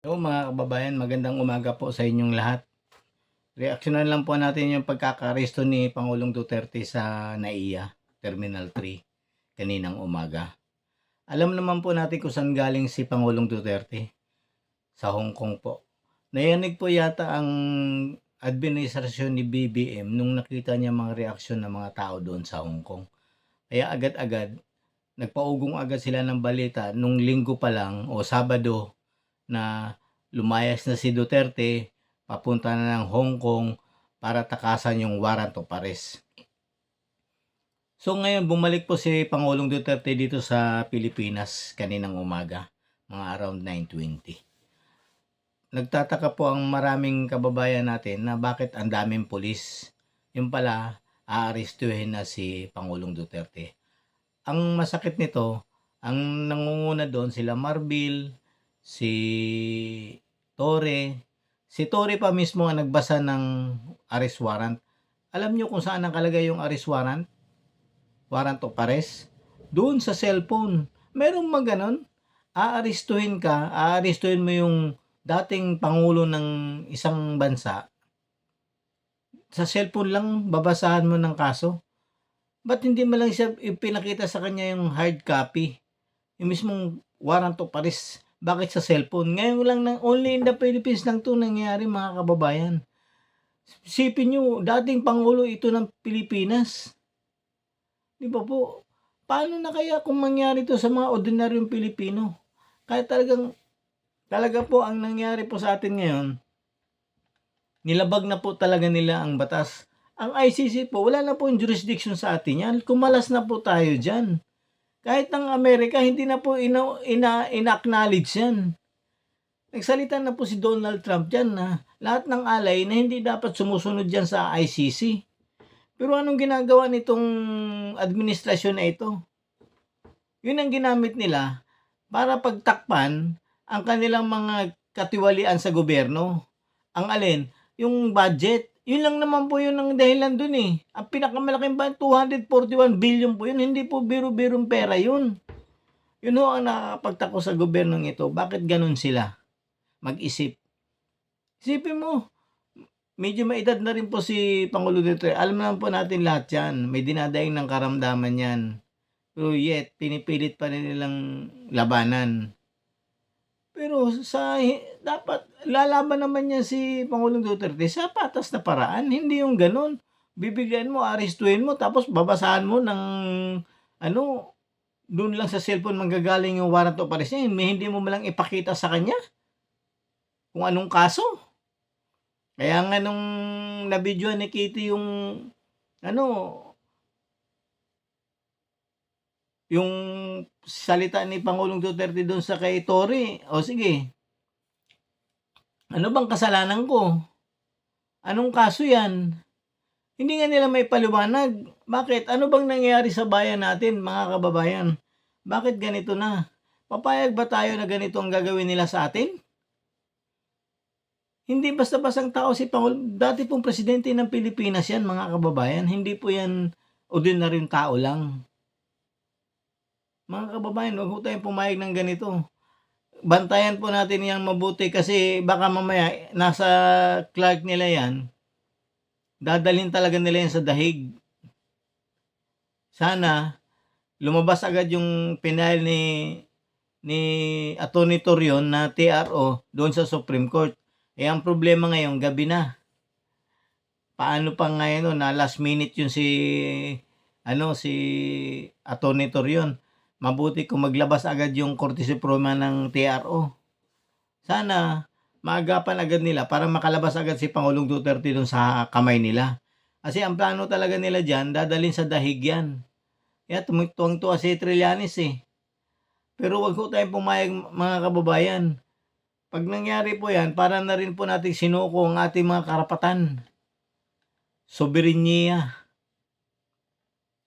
Hello mga kababayan, magandang umaga po sa inyong lahat. Reaksyonan lang po natin yung pagkakaresto ni Pangulong Duterte sa NAIA, Terminal 3, kaninang umaga. Alam naman po natin kung saan galing si Pangulong Duterte, sa Hong Kong po. Nayanig po yata ang administrasyon ni BBM nung nakita niya mga reaksyon ng mga tao doon sa Hong Kong. Kaya agad-agad, nagpaugong agad sila ng balita nung linggo pa lang o Sabado na lumayas na si Duterte papunta na ng Hong Kong para takasan yung warrant of arrest. So ngayon bumalik po si Pangulong Duterte dito sa Pilipinas kaninang umaga, mga around 9:20. Nagtataka po ang maraming kababayan natin na bakit ang daming pulis. Yung pala, aarestuhin na si Pangulong Duterte. Ang masakit nito, ang nangunguna doon sila Marbil, si Torre. Si Torre pa mismo ang nagbasa ng arrest warrant. Alam niyo kung saan nakalagay yung arrest warrant? Warrant of arrest? Doon sa cellphone. Merong maganon. Aarestuhin mo yung dating pangulo ng isang bansa. Sa cellphone lang, babasahan mo ng kaso. Ba't hindi mo lang siya ipinakita sa kanya yung hard copy? Yung mismong warrant of arrest. Bakit sa cellphone? Ngayon lang, only in the Philippines lang to nangyayari mga kababayan. Isipin nyo, dating Pangulo ito ng Pilipinas. Di ba po? Paano na kaya kung mangyari to sa mga ordinaryong Pilipino? Kaya talaga po ang nangyari po sa atin ngayon, nilabag na po talaga nila ang batas. Ang ICC po, wala na po yung jurisdiction sa atin yan. Kumalas na po tayo dyan. Kahit ng Amerika, hindi na po ina-acknowledge yan. Nagsalita na po si Donald Trump dyan na lahat ng alay na hindi dapat sumusunod dyan sa ICC. Pero anong ginagawa nitong administrasyon na ito? Yun ang ginamit nila para pagtakpan ang kanilang mga katiwalian sa gobyerno. Ang alin? Yung budget. Yun lang naman po yun ang dahilan dun eh. Ang pinakamalaking ba, 241 billion po yun. Hindi po biro-birong pera yun. Yun ho ang nakakapagtako sa gobyernong ito. Bakit ganun sila? Mag-isip. Isipin mo, medyo may edad na rin po si Pangulo Duterte. Alam naman po natin lahat yan. May dinadaing ng karamdaman yan. Pero yet, pinipilit pa rin nilang labanan. Pero dapat lalaban naman niya si Pangulong Duterte sa patas na paraan, hindi yung gano'n. Bibigyan mo, arestuhin mo, tapos babasahan mo ng ano, doon lang sa cellphone manggagaling yung warrant of arrest niya, hindi mo malang ipakita sa kanya kung anong kaso. Kaya nga nung nabidyohan ni Kitty yung ano, yung salita ni Pangulong Duterte doon sa kay Tory, o sige, ano bang kasalanan ko? Anong kaso yan? Hindi nga nila may paliwanag. Bakit? Ano bang nangyayari sa bayan natin, mga kababayan? Bakit ganito na? Papayag ba tayo na ganito ang gagawin nila sa atin? Hindi basta-bastang tao si Pangulo. Dati pong presidente ng Pilipinas yan, mga kababayan. Hindi po yan ordinaryong tao lang. Mga kababayan, huwag po tayong pumayag ng ganito. Bantayan po natin yan mabuti kasi baka mamaya nasa Clark nila yan. Dadalhin talaga nila yan sa dahig. Sana lumabas agad yung final ni Atty. Torion na TRO doon sa Supreme Court. Ang problema ngayon, gabi na. Paano pa ngayon na last minute yun si Atty. Torion. Mabuti kung maglabas agad yung Korte Suprema ng TRO. Sana maagapan agad nila para makalabas agad si Pangulong Duterte doon sa kamay nila. Kasi ang plano talaga nila dyan, dadalhin sa dahig yan. Kaya tuwang-tuwa si Trillanes eh. Pero wag po tayong pumayag mga kababayan. Pag nangyari po yan, para na rin po natin sinuko ang ating mga karapatan. Soberenya.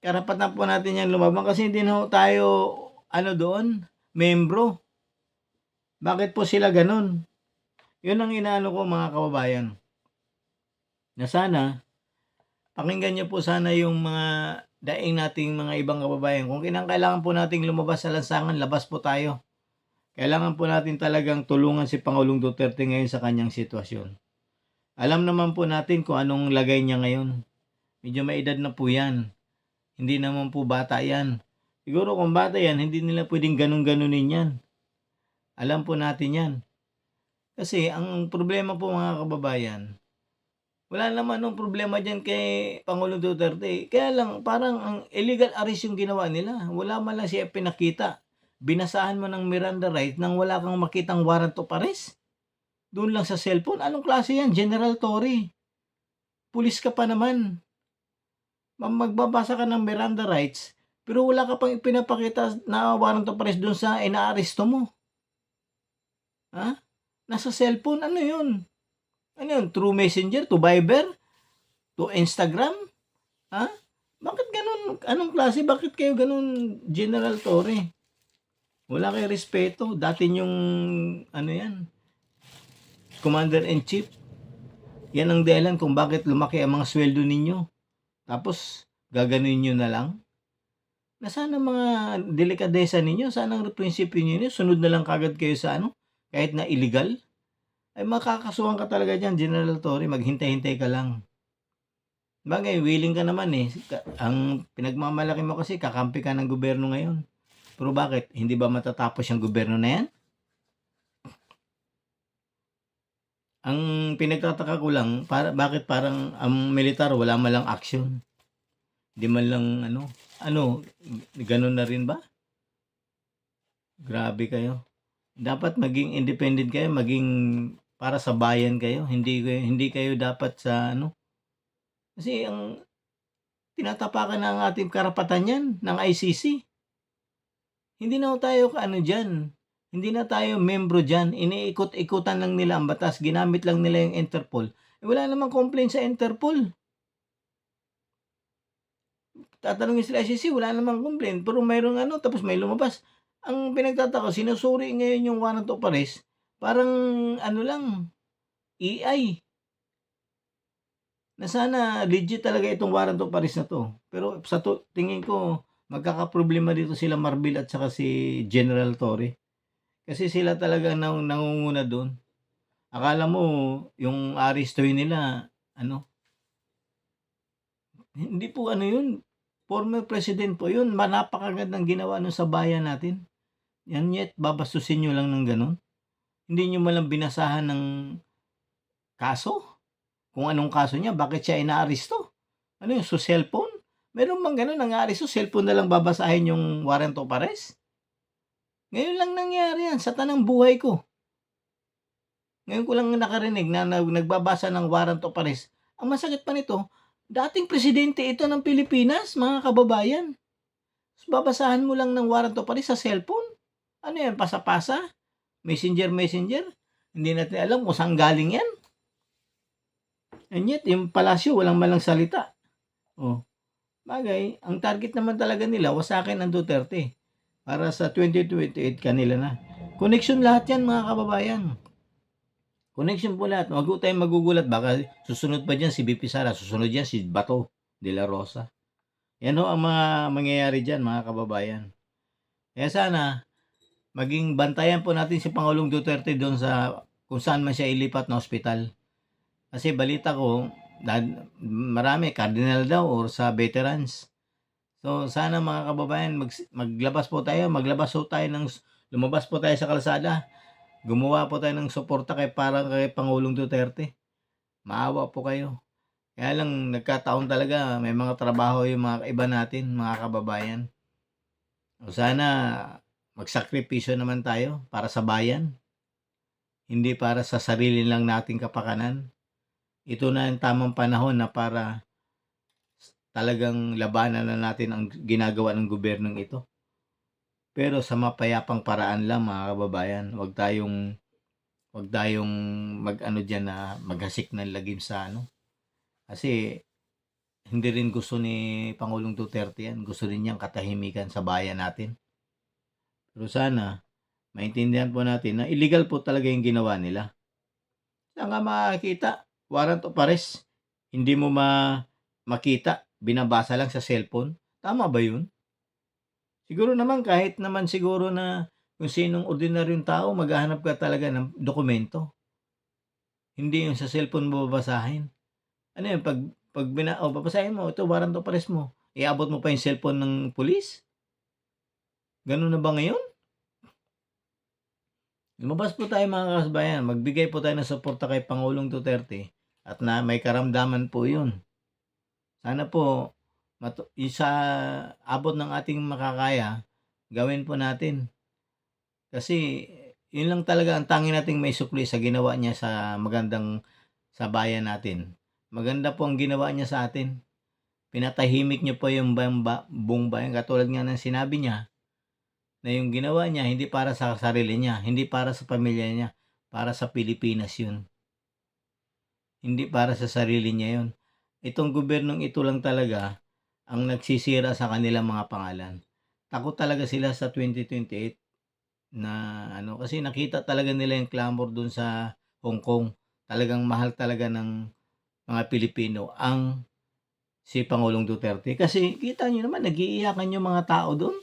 Karapatan po natin yan lumaban kasi hindi na tayo doon, membro. Bakit po sila ganun? Yun ang inaano ko mga kababayan. Na sana, pakinggan niyo po sana yung mga daing nating mga ibang kababayan. Kung kinakailangan po nating lumabas sa lansangan, labas po tayo. Kailangan po natin talagang tulungan si Pangulong Duterte ngayon sa kanyang sitwasyon. Alam naman po natin kung anong lagay niya ngayon. Medyo may edad na po 'yan. Hindi naman po bata 'yan. Siguro kung bata 'yan, hindi nila puwedeng ganun-ganunin 'yan. Alam po natin 'yan. Kasi ang problema po mga kababayan, wala naman nung problema diyan kay Pangulong Duterte, kaya lang parang ang illegal arrest yung ginawa nila, wala man lang siya pinakita. Binasahan mo ng Miranda rights nang wala kang makitang warrant of arrest, doon lang sa cellphone. Anong klase yan, General Torre? Pulis ka pa naman, magbabasa ka ng Miranda rights, pero wala ka pang ipinapakita na warrant of arrest doon sa inaaresto mo. Ha? Nasa cellphone, ano yun? Ano yun, through Messenger, to Viber, to Instagram? Ha? Bakit ganun? Anong klase? Bakit kayo ganun, General Torre? Wala kayong respeto. Dati yung, ano yan, Commander-in-Chief. Yan ang dahilan kung bakit lumaki ang mga sweldo ninyo. Tapos, gaganuin nyo na lang. Nasaan ang mga delikadesa ninyo? Saan ang prinsipyo ninyo? Sunod na lang kagad kayo sa ano? Kahit na illegal? Ay makakasuhan ka talaga dyan, General Torre. Maghintay-hintay ka lang. Bagay, willing ka naman eh. Ang pinagmamalaki mo kasi, kakampi ka ng gobyerno ngayon. Pero bakit? Hindi ba matatapos yung gobyerno na yan? Ang pinagtataka ko lang, bakit parang ang militar wala man lang action? Hindi man lang ganun na rin ba? Grabe kayo. Dapat maging independent kayo, maging para sa bayan kayo. Hindi kayo dapat sa kasi ang tinatapakan ng ating karapatan yan, ng ICC. Hindi na tayo dyan. Hindi na tayo membro dyan. Iniikot-ikutan lang nila ang batas. Ginamit lang nila yung Interpol. Wala namang complaint sa Interpol. Tatanungin sila ICC, wala namang complaint. Pero mayroong tapos may lumabas. Ang pinagtataka, sinusuri ngayon yung warrant of arrest. Parang lang, AI. Na sana legit talaga itong warrant of arrest na to. Pero sa tingin ko, magkakaproblema dito sila Marbil at saka si General Torre. Kasi sila talaga nangunguna doon. Akala mo, yung arestuhin nila, hindi po yun. Former president po yun. Napakagandang ginawa nun sa bayan natin. Yan yet, babastusin nyo lang ng ganun. Hindi nyo malang binasahan ng kaso. Kung anong kaso niya, bakit siya inaaresto? Ano yun, so cellphone? Meron bang ganun, nang-aaresto, cellphone na lang babasahin yung warrant of arrest? Ngayon lang nangyari yan sa tanang buhay ko. Ngayon ko lang nakarinig na nagbabasa ng warrant of arrest. Ang masakit pa nito, dating presidente ito ng Pilipinas, mga kababayan. Babasahan mo lang ng warrant of arrest sa cellphone? Ano yan, pasa-pasa? Messenger? Hindi natin alam kung saan galing yan. And yet, yung palasyo, walang malang salita. Bagay, ang target naman talaga nila, wasakin ang Duterte. Para sa 2028, kanila na. Connection lahat yan, mga kababayan. Connection po lahat. Huwag tayong magugulat. Baka susunod pa dyan si BP Sara. Susunod dyan si Bato de la Rosa. Yan ang mga mangyayari dyan, mga kababayan. Kaya sana, maging bantayan po natin si Pangulong Duterte doon sa kung saan man siya ilipat na ospital. Kasi balita ko, marami, cardinal daw or sa veterans. So, sana mga kababayan, lumabas po tayo lumabas po tayo sa kalsada. Gumawa po tayo ng suporta kay Pangulong Duterte. Maawa po kayo. Kaya lang, nagkataon talaga, may mga trabaho yung mga iba natin, mga kababayan. O sana, magsakripisyo naman tayo para sa bayan. Hindi para sa sarili lang nating kapakanan. Ito na ang tamang panahon na para talagang labanan na natin ang ginagawa ng gobyernong ito. Pero sa mapayapang paraan lang, mga kababayan. Huwag tayong diyan na maghasik ng lagim sa Kasi hindi rin gusto ni Pangulong Duterte yan. Gusto rin niyang katahimikan sa bayan natin. Pero sana, maintindihan po natin na illegal po talaga yung ginawa nila. Saan nga makakita? Warrant of arrest. Hindi mo makita. Binabasa lang sa cellphone. Tama ba yun? Siguro naman kahit naman siguro na kung sinong ordinaryong tao maghahanap ka talaga ng dokumento. Hindi yung sa cellphone mo babasahin. Ano yun, babasahin mo, ito warrant of arrest mo, iabot mo pa yung cellphone ng pulis? Gano'n na ba ngayon? Lumabas po tayo mga kasbayan, magbigay po tayo ng suporta kay Pangulong Duterte at na may karamdaman po yun. Sana po yung sa abot ng ating makakaya, gawin po natin. Kasi yun lang talaga ang tanging nating maisukli sa ginawa niya sa bayan natin. Maganda po ang ginawa niya sa atin. Pinatahimik niyo po yung buong bayan. Katulad nga ng sinabi niya, na yung ginawa niya hindi para sa sarili niya, hindi para sa pamilya niya, para sa Pilipinas yun. Hindi para sa sarili niya yun. Itong gobernong ito lang talaga ang nagsisira sa kanilang mga pangalan. Takot talaga sila sa 2028 na kasi nakita talaga nila yung clamor dun sa Hong Kong. Talagang mahal talaga ng mga Pilipino ang si Pangulong Duterte. Kasi kita nyo naman, nag-iiyakan yung mga tao doon.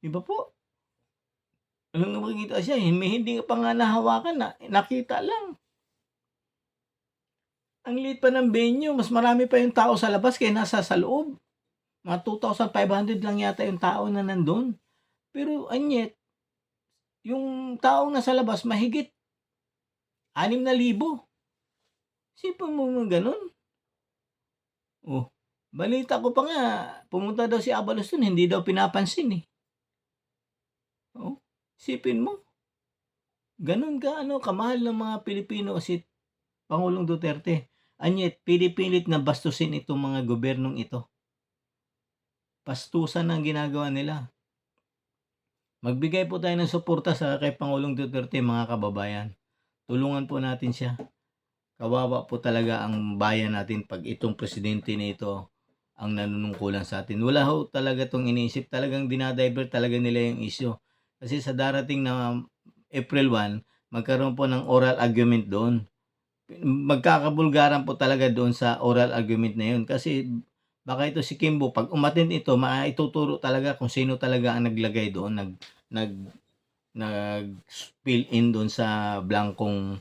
Di ba po? Nung makikita siya, hindi pa nga nahawakan, nakita lang. Ang liit pa ng venue, mas marami pa yung tao sa labas kaya nasa sa loob. Mga 2,500 lang yata yung tao na nandun. Pero anyet, yung taong nasa labas mahigit 6,000. Sipon mo mga ganun. Oh, balita ko pa nga, pumunta daw si Abalos dun, hindi daw pinapansin eh. Oh, sipin mo. Ganun kamahal ng mga Pilipino si Pangulong Duterte. Anyet, pinipilit na bastusin itong mga gobernong ito. Pastusan ang ginagawa nila. Magbigay po tayo ng suporta kay Pangulong Duterte, mga kababayan. Tulungan po natin siya. Kawawa po talaga ang bayan natin pag itong presidente nito ang nanunungkulan sa atin. Wala ho talaga itong iniisip. Talagang dinadivert talaga nila yung issue. Kasi sa darating na April 1, magkaroon po ng oral argument doon. Magkakabulgaran po talaga doon sa oral argument na yun. Kasi baka ito si Kimbo, pag umattend ito, maituturo talaga kung sino talaga ang naglagay doon, nag-fill in doon sa blankong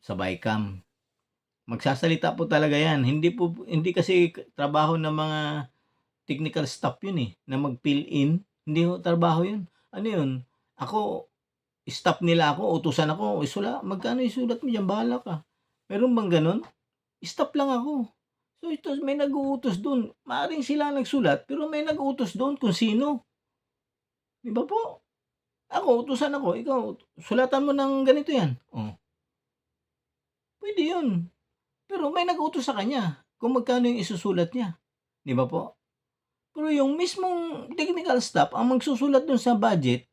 sa BICAM. Magsasalita po talaga yan. Hindi kasi trabaho ng mga technical staff yun na mag-fill in. Hindi ho trabaho yun. Ano yun? Ako, staff nila ako, utusan ako, magkano isulat mo dyan, bahala ka. Meron bang ganun? Staff lang ako. So ito, may nag-uutos doon. Maaring sila nagsulat, pero may nag-uutos doon kung sino. Di ba po? Ako, utusan ako. Ikaw, sulatan mo ng ganito yan. Oh. Pwede yun. Pero may nag-utos sa kanya kung magkano yung isusulat niya. Di ba po? Pero yung mismong technical staff, ang magsusulat doon sa budget,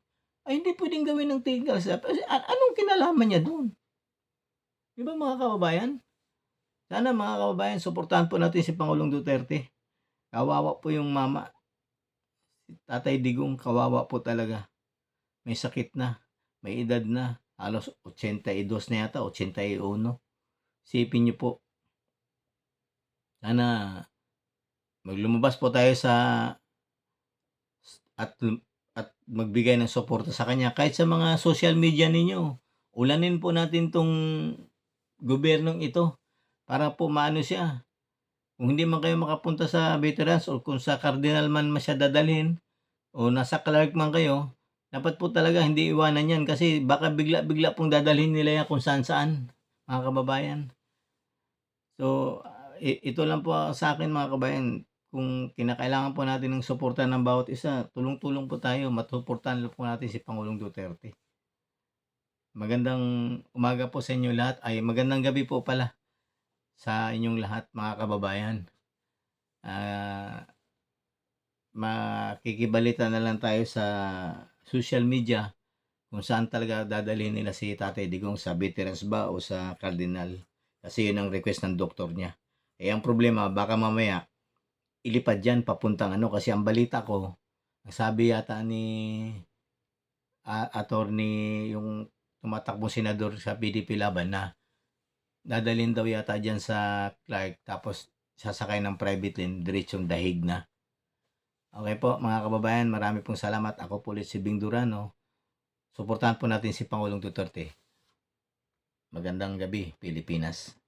ay hindi pwedeng gawin ng technical staff. Anong kinalaman niya doon? Di ba mga kababayan? Sana mga kababayan, suportahan po natin si Pangulong Duterte. Kawawa po yung mama. Si Tatay Digong, kawawa po talaga. May sakit na. May edad na. Halos 82 na yata, 81. Sipin niyo po. Sana maglumabas po tayo at magbigay ng suporta sa kanya. Kahit sa mga social media ninyo, ulanin po natin tong gobernong ito para po maano siya. Kung hindi man kayo makapunta sa veterans o kung sa cardinal man siya dadalhin o nasa Clark man kayo, dapat po talaga hindi iwanan yan kasi baka bigla-bigla pong dadalhin nila yan kung saan-saan, mga kababayan. So, ito lang po sa akin mga kababayan, kung kinakailangan po natin ng suporta ng bawat isa, tulong-tulong po tayo, masuportahan po natin si Pangulong Duterte. Magandang umaga po sa inyo lahat, magandang gabi po pala sa inyong lahat mga kababayan. Makikibalita na lang tayo sa social media kung saan talaga dadalhin nila si Tatay Digong, sa veterans ba o sa cardinal, kasi yun ang request ng doktor niya. Ang problema, baka mamaya ilipad yan papuntang kasi ang balita ko, sabi yata ni attorney yung tumatakbong senador sa PDP Laban na dadalhin daw yata dyan sa Clark tapos sasakay ng private lane, diretsong Dahig na. Okay po mga kababayan, marami pong salamat. Ako po ulit si Bing Durano. Suportahan po natin si Pangulong Duterte. Magandang gabi, Pilipinas.